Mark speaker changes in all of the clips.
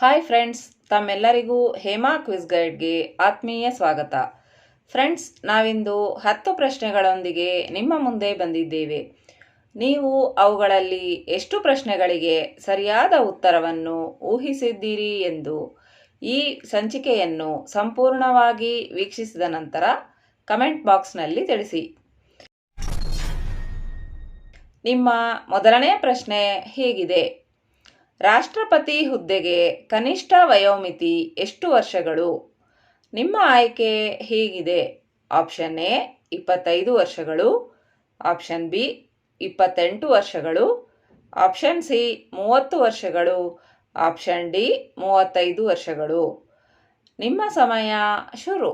Speaker 1: Hi friends, ತಮ್ಮೆಲ್ಲರಿಗೂ Hema quiz ಗೈಡ್ಗೆ ಆತ್ಮೀಯ ಸ್ವಾಗತ. ಫ್ರೆಂಡ್ಸ್, ನಾವಿಂದು 10 ಪ್ರಶ್ನೆಗಳೊಂದಿಗೆ ನಿಮ್ಮ ಮುಂದೆ ಬಂದಿದ್ದೇವೆ. ನೀವು ಅವುಗಳಲ್ಲಿ ಎಷ್ಟು ಪ್ರಶ್ನೆಗಳಿಗೆ ಸರಿಯಾದ ಉತ್ತರವನ್ನು ಊಹಿಸಿದ್ದೀರಿ ಎಂದು ಈ ಸಂಚಿಕೆಯನ್ನು ಸಂಪೂರ್ಣವಾಗಿ ವೀಕ್ಷಿಸಿದ ನಂತರ ಕಮೆಂಟ್ ಬಾಕ್ಸ್ನಲ್ಲಿ ತಿಳಿಸಿ. ನಿಮ್ಮ ಮೊದಲನೇ ಪ್ರಶ್ನೆ ಹೀಗಿದೆ: ರಾಷ್ಟ್ರಪತಿ ಹುದ್ದೆಗೆ ಕನಿಷ್ಠ ವಯೋಮಿತಿ ಎಷ್ಟು ವರ್ಷಗಳು? ನಿಮ್ಮ ಆಯ್ಕೆ ಹೀಗಿದೆ: ಆಪ್ಷನ್ ಎ 25 ವರ್ಷಗಳು, ಆಪ್ಷನ್ ಬಿ 28 ವರ್ಷಗಳು, ಆಪ್ಷನ್ ಸಿ 30 ವರ್ಷಗಳು, ಆಪ್ಷನ್ ಡಿ 35 ವರ್ಷಗಳು. ನಿಮ್ಮ ಸಮಯ ಶುರು.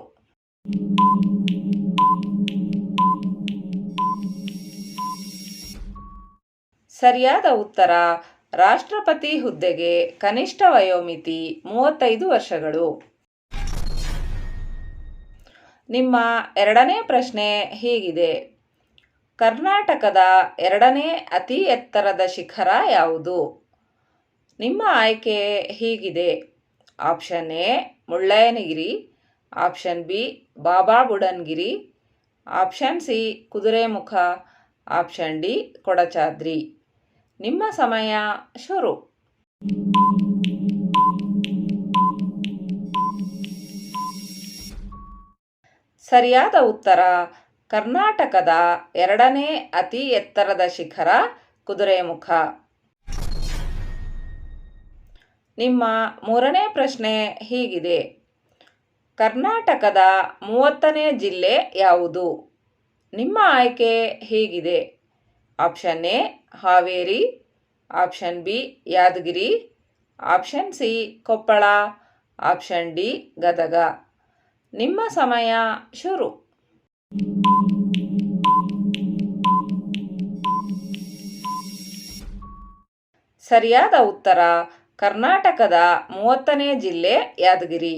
Speaker 1: ಸರಿಯಾದ ಉತ್ತರ: ರಾಷ್ಟ್ರಪತಿ ಹುದ್ದೆಗೆ ಕನಿಷ್ಠ ವಯೋಮಿತಿ 35 ವರ್ಷಗಳು. ನಿಮ್ಮ ಎರಡನೇ ಪ್ರಶ್ನೆ ಹೀಗಿದೆ: ಕರ್ನಾಟಕದ ಎರಡನೇ ಅತಿ ಎತ್ತರದ ಶಿಖರ ಯಾವುದು? ನಿಮ್ಮ ಆಯ್ಕೆ ಹೀಗಿದೆ: option A Mullayanagiri, option B Baba Budangiri, option C Kudremukh, option D Kodachadri. ನಿಮ್ಮ ಸಮಯ ಶುರು. ಸರಿಯಾದ ಉತ್ತರ: ಕರ್ನಾಟಕದ ಎರಡನೇ ಅತಿ ಎತ್ತರದ ಶಿಖರ ಕುದುರೆಮುಖ. ನಿಮ್ಮ ಮೂರನೇ ಪ್ರಶ್ನೆ ಹೀಗಿದೆ: ಕರ್ನಾಟಕದ 30ನೇ ಜಿಲ್ಲೆ ಯಾವುದು? ನಿಮ್ಮ ಆಯ್ಕೆ ಹೀಗಿದೆ: option A Haveri, option B Yadgir, option C Koppal, option D Gadag. ನಿಮ್ಮ ಸಮಯ ಶುರು. ಸರಿಯಾದ ಉತ್ತರ: ಕರ್ನಾಟಕದ 30ನೇ ಜಿಲ್ಲೆ ಯಾದಗಿರಿ.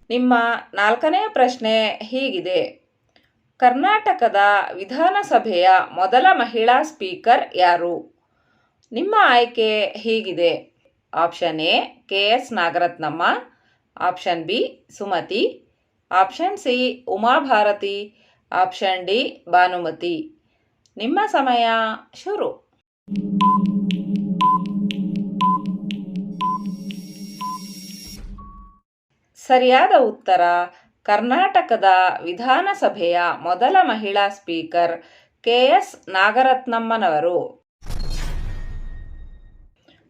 Speaker 1: ನಿಮ್ಮ ನಾಲ್ಕನೇ ಪ್ರಶ್ನೆ ಹೀಗಿದೆ: ಕರ್ನಾಟಕದ ವಿಧಾನಸಭೆಯ ಮೊದಲ ಮಹಿಳಾ ಸ್ಪೀಕರ್ ಯಾರು? ನಿಮ್ಮ ಆಯ್ಕೆ ಹೀಗಿದೆ: option A KS Nagarathnamma, option B Sumathi, option C Uma Bharati, option D Bhanumathi. ನಿಮ್ಮ ಸಮಯ ಶುರು. ಸರಿಯಾದ ಉತ್ತರ: ಕರ್ನಾಟಕದ ವಿಧಾನಸಭೆಯ ಮೊದಲ ಮಹಿಳಾ ಸ್ಪೀಕರ್ KS ನಾಗರತ್ನಮ್ಮನವರು.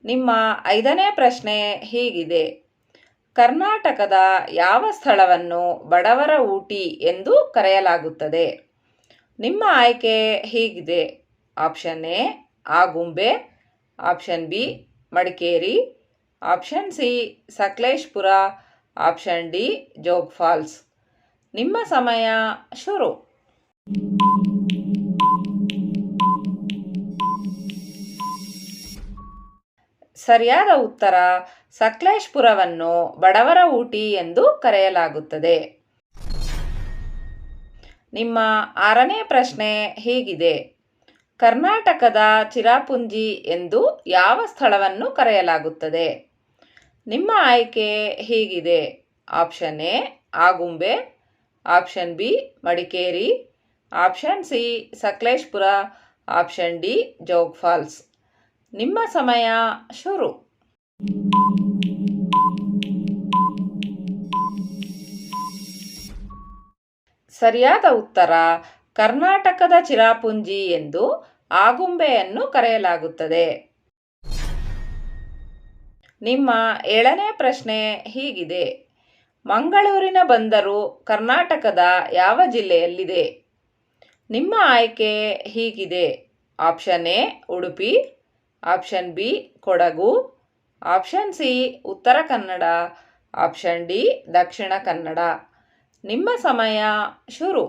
Speaker 1: ನಿಮ್ಮ ಐದನೇ ಪ್ರಶ್ನೆ ಹೀಗಿದೆ: ಕರ್ನಾಟಕದ ಯಾವ ಸ್ಥಳವನ್ನು ಬಡವರ ಊಟಿ ಎಂದು ಕರೆಯಲಾಗುತ್ತದೆ? ನಿಮ್ಮ ಆಯ್ಕೆ ಹೀಗಿದೆ: option A Agumbe, option B Madikeri, option C Sakleshpur, option D Jog falls. ನಿಮ್ಮ ಸಮಯ ಶುರು. ಸರಿಯಾದ ಉತ್ತರ: ಸಕಲೇಶಪುರವನ್ನು ಬಡವರ ಊಟಿ ಎಂದು ಕರೆಯಲಾಗುತ್ತದೆ. ನಿಮ್ಮ ಆರನೇ ಪ್ರಶ್ನೆ ಹೀಗಿದೆ: ಕರ್ನಾಟಕದ ಚಿರಾಪುಂಜಿ ಎಂದು ಯಾವ ಸ್ಥಳವನ್ನು ಕರೆಯಲಾಗುತ್ತದೆ? ನಿಮ್ಮ ಆಯ್ಕೆ ಹೀಗಿದೆ: option A Agumbe, option B Madikeri, option C Sakleshpur, option D Jog falls. ನಿಮ್ಮ ಸಮಯ ಶುರು. ಸರಿಯಾದ ಉತ್ತರ: ಕರ್ನಾಟಕದ ಚಿರಾಪುಂಜಿ ಎಂದು ಆಗುಂಬೆಯನ್ನು ಕರೆಯಲಾಗುತ್ತದೆ. ನಿಮ್ಮ ಏಳನೇ ಪ್ರಶ್ನೆ ಹೀಗಿದೆ: ಮಂಗಳೂರಿನ ಬಂದರು ಕರ್ನಾಟಕದ ಯಾವ ಜಿಲ್ಲೆಯಲ್ಲಿದೆ? ನಿಮ್ಮ ಆಯ್ಕೆ ಹೀಗಿದೆ: option A Udupi, option B Kodagu, option C Uttara Kannada, option D Dakshina Kannada. ನಿಮ್ಮ ಸಮಯ ಶುರು.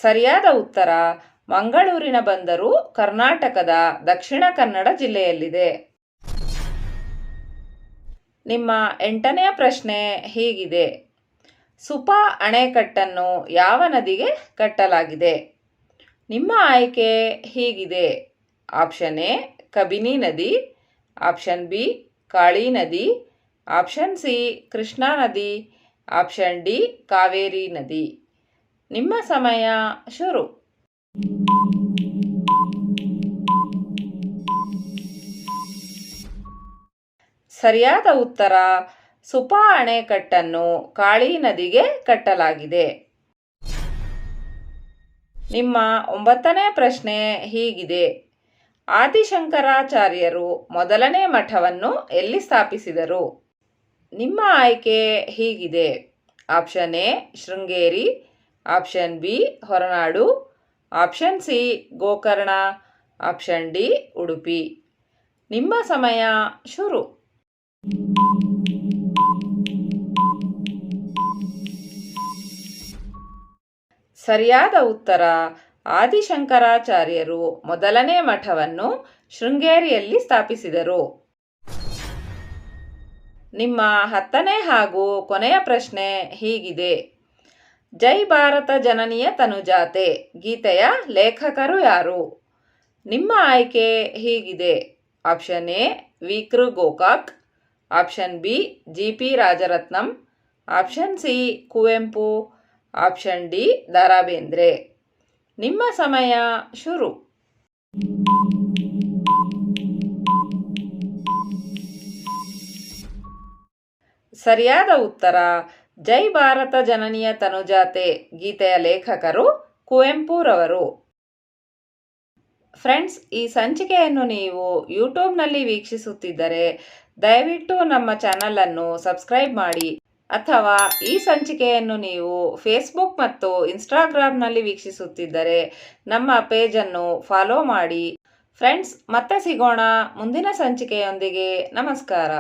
Speaker 1: ಸರಿಯಾದ ಉತ್ತರ: ಮಂಗಳೂರಿನ ಬಂದರು ಕರ್ನಾಟಕದ ದಕ್ಷಿಣ ಕನ್ನಡ ಜಿಲ್ಲೆಯಲ್ಲಿದೆ. ನಿಮ್ಮ ಎಂಟನೆಯ ಪ್ರಶ್ನೆ ಹೀಗಿದೆ: ಸುಪಾ ಅಣೆಕಟ್ಟನ್ನು ಯಾವ ನದಿಗೆ ಕಟ್ಟಲಾಗಿದೆ? ನಿಮ್ಮ ಆಯ್ಕೆ ಹೀಗಿದೆ. ಆಪ್ಷನ್ ಎ ಕಬಿನಿ ನದಿ, ಆಪ್ಷನ್ ಬಿ ಕಾಳಿ ನದಿ, ಆಪ್ಷನ್ ಸಿ ಕೃಷ್ಣಾ ನದಿ, ಆಪ್ಷನ್ ಡಿ ಕಾವೇರಿ ನದಿ. ನಿಮ್ಮ ಸಮಯ ಶುರು. ಸರಿಯಾದ ಉತ್ತರ ಸುಪಾ ಅಣೆಕಟ್ಟನ್ನು ಕಾಳಿ ನದಿಗೆ ಕಟ್ಟಲಾಗಿದೆ. ನಿಮ್ಮ 9ನೇ ಪ್ರಶ್ನೆ ಹೀಗಿದೆ. ಆದಿಶಂಕರಾಚಾರ್ಯರು ಮೊದಲನೇ ಮಠವನ್ನು ಎಲ್ಲಿ ಸ್ಥಾಪಿಸಿದರು? ನಿಮ್ಮ ಆಯ್ಕೆ ಹೀಗಿದೆ. Option A Sringeri, option B Horanadu, option C Gokarna, option D Udupi. ನಿಮ್ಮ ಸಮಯ ಶುರು. ಸರಿಯಾದ ಉತ್ತರ ಆದಿಶಂಕರಾಚಾರ್ಯರು ಮೊದಲನೇ ಮಠವನ್ನು ಶೃಂಗೇರಿಯಲ್ಲಿ ಸ್ಥಾಪಿಸಿದರು. ನಿಮ್ಮ 10ನೇ ಹಾಗೂ ಕೊನೆಯ ಪ್ರಶ್ನೆ ಹೀಗಿದೆ. ಜೈ ಭಾರತ ಜನನಿಯ ತನುಜಾತೆ ಗೀತೆಯ ಲೇಖಕರು ಯಾರು? ನಿಮ್ಮ ಆಯ್ಕೆ ಹೀಗಿದೆ. ಆಪ್ಷನ್ ಎ ವಿ.ಕೃ. Gokak, option B G P. Rajaratnam, option C Kuvempu, option D ದ.ರಾ ಬೇಂದ್ರೆ. ನಿಮ್ಮ ಸಮಯ ಶುರು. ಸರಿಯಾದ ಉತ್ತರ ಜೈ ಭಾರತ ಜನನಿಯ ತನುಜಾತೆ ಗೀತೆಯ ಲೇಖಕರು ಕುವೆಂಪುರವರು. ಫ್ರೆಂಡ್ಸ್, ಈ ಸಂಚಿಕೆಯನ್ನು ನೀವು ಯೂಟ್ಯೂಬ್ನಲ್ಲಿ ವೀಕ್ಷಿಸುತ್ತಿದ್ದರೆ ದಯವಿಟ್ಟು ನಮ್ಮ ಚಾನಲನ್ನು ಸಬ್ಸ್ಕ್ರೈಬ್ ಮಾಡಿ, ಅಥವಾ ಈ ಸಂಚಿಕೆಯನ್ನು ನೀವು ಫೇಸ್ಬುಕ್ ಮತ್ತು ಇನ್ಸ್ಟಾಗ್ರಾಮ್ನಲ್ಲಿ ವೀಕ್ಷಿಸುತ್ತಿದ್ದರೆ ನಮ್ಮ ಪೇಜನ್ನು ಫಾಲೋ ಮಾಡಿ. ಫ್ರೆಂಡ್ಸ್, ಮತ್ತೆ ಸಿಗೋಣ ಮುಂದಿನ ಸಂಚಿಕೆಯೊಂದಿಗೆ. ನಮಸ್ಕಾರ.